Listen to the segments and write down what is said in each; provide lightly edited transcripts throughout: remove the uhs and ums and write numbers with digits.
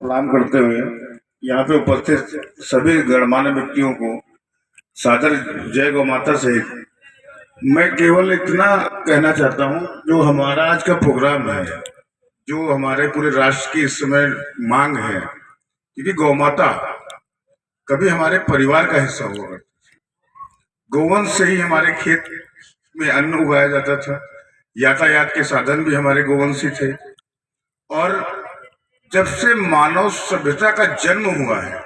प्रणाम करते हुए यहाँ पे उपस्थित सभी गणमान्य व्यक्तियों को सादर जय गौ माता सहित मैं केवल इतना कहना चाहता हूँ, जो हमारा आज का प्रोग्राम है, जो हमारे पूरे राष्ट्र की इस समय मांग है, क्योंकि गौ माता कभी हमारे परिवार का हिस्सा हुआ करती थी। गोवंश से ही हमारे खेत में अन्न उगाया जाता था, यातायात के साधन भी हमारे गोवंश ही थे। और जब से मानव सभ्यता का जन्म हुआ है,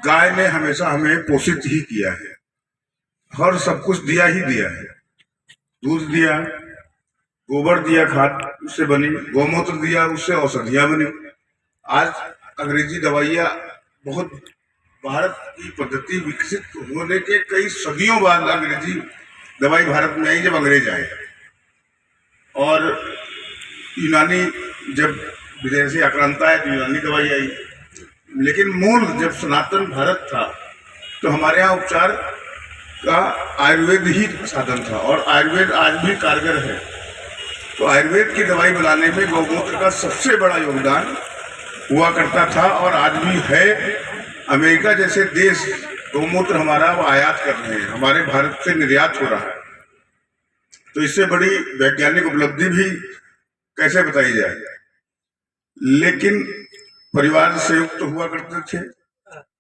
गाय ने हमेशा हमें पोषित ही किया है और सब कुछ दिया ही दिया है। दूध दिया, गोबर दिया, खाद उससे बनी, गौमूत्र दिया, उससे औषधियां बनी। आज अंग्रेजी दवाइयाँ बहुत, भारत की पद्धति विकसित होने के कई सदियों बाद अंग्रेजी दवाई भारत में आई, जब अंग्रेज आए। और यूनानी जब विदेशी आक्रांता है तो यूनानी दवाई आई, लेकिन मूल जब सनातन भारत था तो हमारे यहाँ उपचार का आयुर्वेद ही साधन था, और आयुर्वेद आज भी कारगर है। तो आयुर्वेद की दवाई बनाने में गौमूत्र का सबसे बड़ा योगदान हुआ करता था, और आज भी है। अमेरिका जैसे देश गौमूत्र हमारा आयात कर रहे हैं, हमारे भारत से निर्यात हो रहा है। तो इससे बड़ी वैज्ञानिक उपलब्धि भी कैसे बताई जाए। लेकिन परिवार संयुक्त हुआ करते थे,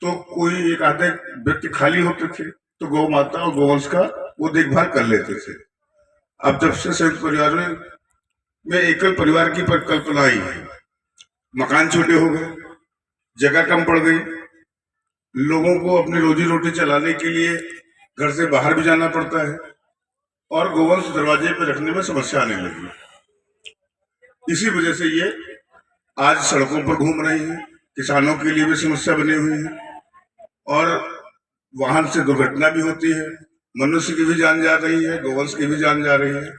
तो कोई एक आधे व्यक्ति खाली होते थे तो गौ माता और गोवंश का वो देखभाल कर लेते थे। अब जब से संयुक्त परिवार में एकल परिवार की परिकल्पना आई है, मकान छोटे हो गए, जगह कम पड़ गई, लोगों को अपनी रोजी रोटी चलाने के लिए घर से बाहर भी जाना पड़ता है, और गोवंश दरवाजे पर रखने में समस्या आने लगी। इसी वजह से ये आज सड़कों पर घूम रही है, किसानों के लिए भी समस्या बनी हुई है, और वाहन से दुर्घटना भी होती है, मनुष्य की भी जान जा रही है, गोवंश की भी जान जा रही है।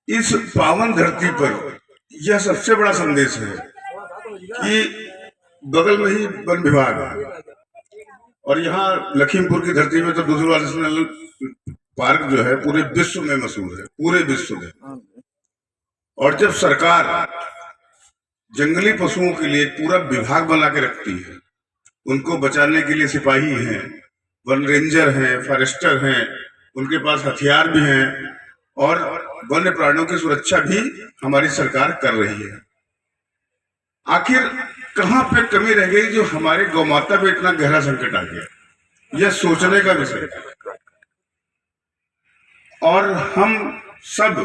इस पावन धरती पर यह सबसे बड़ा संदेश है कि बगल में ही वन विभाग है, और यहाँ लखीमपुर की धरती में तो दुधवा नेशनल पार्क जो है पूरे विश्व में मशहूर है, पूरे विश्व में। और जब सरकार जंगली पशुओं के लिए पूरा विभाग बना के रखती है, उनको बचाने के लिए सिपाही हैं, वन रेंजर हैं, फॉरेस्टर हैं, उनके पास हथियार भी हैं, और वन्य प्राणियों की सुरक्षा भी हमारी सरकार कर रही है। आखिर कहां पे कमी रह गई जो हमारे गौ माता पे इतना गहरा संकट आ गया, यह सोचने का विषय है। और हम सब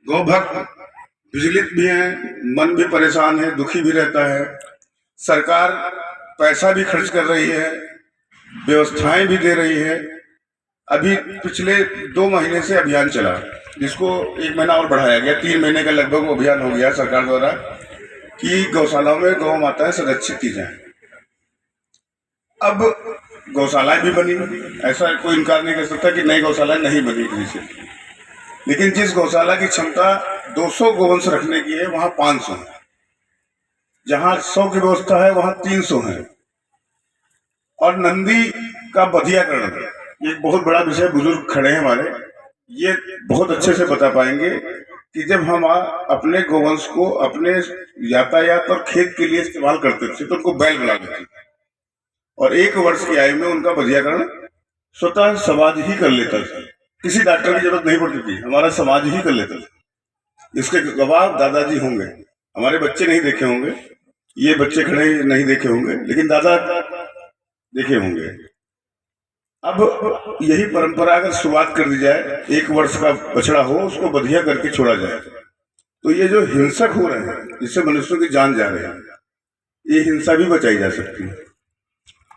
गौ भक्त विचलित भी हैं, मन भी परेशान है, दुखी भी रहता है। सरकार पैसा भी खर्च कर रही है, व्यवस्थाएं भी दे रही है। अभी पिछले 2 महीने से अभियान चला, जिसको 1 महीना और बढ़ाया गया, 3 महीने का लगभग अभियान हो गया सरकार द्वारा कि गौशालाओं में गौ माताएं संरक्षित की जाए। अब गौशालाएं भी बनी, ऐसा कोई इनकार नहीं कर सकता कि नई गौशालाएं नहीं बनी किसी से, लेकिन जिस गौशाला की क्षमता 200 गोवंश रखने की है, वहां 500 है। जहां 100 की व्यवस्था है वहां 300 है। और नंदी का बधियाकरण, ये बहुत बड़ा विषय, बुजुर्ग खड़े हैं हमारे, ये बहुत अच्छे से बता पाएंगे कि जब हम अपने गोवंश को अपने यातायात और खेत के लिए इस्तेमाल करते थे तो उनको बैल बुला देते थे, और 1 वर्ष की आयु में उनका बधियाकरण स्वतः समाज ही कर लेता था, किसी डॉक्टर की जरूरत नहीं पड़ती थी, हमारा समाज ही कर लेता था। इसके गवाह दादाजी होंगे, हमारे बच्चे नहीं देखे होंगे, ये बच्चे खड़े नहीं देखे होंगे, लेकिन दादा देखे होंगे। अब यही परंपरा अगर शुरुआत कर दी जाए, 1 वर्ष का बछड़ा हो उसको बधिया करके छोड़ा जाए, तो ये जो हिंसक हो रहे हैं, जिससे मनुष्यों की जान जा रही है, ये हिंसा भी बचाई जा सकती है।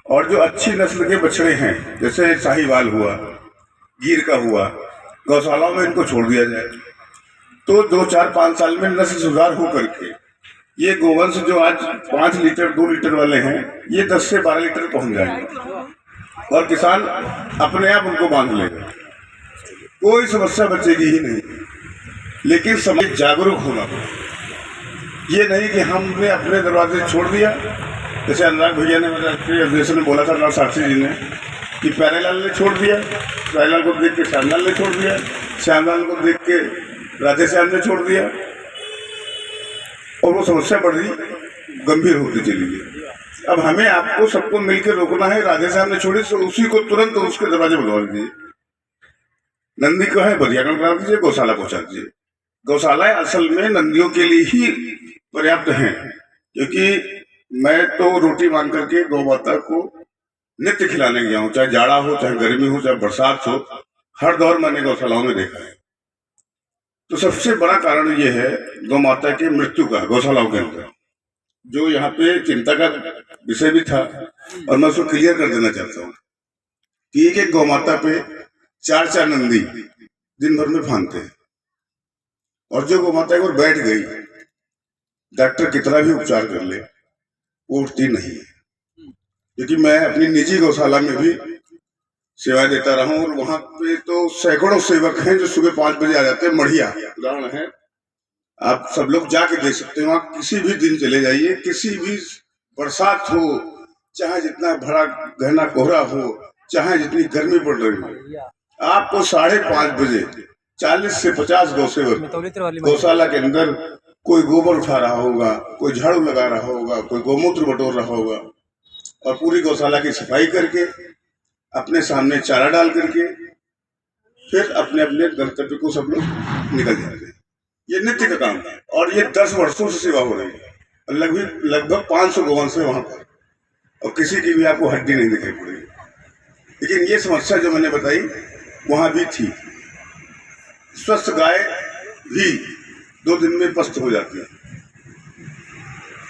और जो अच्छी नस्ल के बछड़े हैं, जैसे साहिवाल हुआ, गिर का हुआ, गौशालाओं में इनको छोड़ दिया जाए, तो 2, 4, 5 साल में नस्ल सुधार हो करके ये गोवंश जो आज 5 लीटर 2 लीटर वाले हैं, ये 10 से 12 लीटर पहुंच जाएंगे, और किसान अपने आप उनको बांध लेगा, कोई समस्या बचेगी ही नहीं। लेकिन समाज जागरूक होना, ये नहीं कि हमने अपने दरवाजे छोड़ दिया। जैसे अनुराग भैया ने, राष्ट्रीय अधिवेशन में बोला था, अनुराग साक्षी जी ने, कि प्यारेलाल ने छोड़ दिया, प्यारेलाल को देख के श्यामलाल ने छोड़ दिया, श्यामलाल को देख के राधेश्याम ने छोड़ दिया। और वो समस्या बड़ी गंभीर होती चली गई। अब हमें आपको सबको मिलकर रोकना है। राधे साहब ने छोड़ी तो उसी को तुरंत उसके दरवाजे बुलवा दीजिए, नंदी को है बधियाकरण करा दीजिए, गौशाला पहुंचा दीजिए। गौशालाएं असल में नंदियों के लिए ही पर्याप्त हैं, क्योंकि मैं तो रोटी मांग करके गौ माता को नित्य खिलाने गया हूँ, चाहे जाड़ा हो, चाहे गर्मी हो, चाहे बरसात हो, हर दौर मैंने गौशालाओं में देखा है। तो सबसे बड़ा कारण ये है गौ माता की मृत्यु का गौशालाओं के अंदर, जो यहाँ पे चिंता का विषय भी था, और मैं उसको क्लियर कर देना चाहता हूँ कि एक गौ माता पे 4 नंदी दिन भर में फांदते हैं, और जो गौ माता एक बार बैठ गई, डॉक्टर कितना भी उपचार कर ले, वो उठती नहीं है। क्योंकि मैं अपनी निजी गौशाला में भी सेवाएं देता रहा हूँ, और वहां पे तो सैकड़ों सेवक हैं जो सुबह 5 बजे आ जाते हैं। मढ़िया उदाहरण है, आप सब लोग जाके देख सकते हैं। वहां किसी भी दिन चले जाइए, किसी भी बरसात हो, चाहे जितना बड़ा गहना कोहरा हो, चाहे जितनी गर्मी पड़ रही हो, आपको 5:30 बजे 40 से 50 गौसेवक गौशाला के अंदर, कोई गोबर उठा रहा होगा, कोई झाड़ू लगा रहा होगा, कोई गौमूत्र बटोर रहा होगा, और पूरी गौशाला की सफाई करके अपने सामने चारा डाल करके फिर अपने अपने गंतव्य को सब लोग निकल जाते हैं। ये नित्य का काम है, और ये 10 वर्षों से सेवा हो रही है। लगभग 500 गौवंश है वहां पर, और किसी की भी आपको हड्डी नहीं दिखाई पड़ेगी। लेकिन ये समस्या जो मैंने बताई वहां भी थी। स्वस्थ गाय भी 2 दिन में पस्त हो जाती है,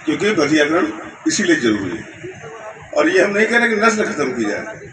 क्योंकि बधियाकरण इसीलिए जरूरी है। और ये हम नहीं कह रहे कि नस्ल खत्म की जाए,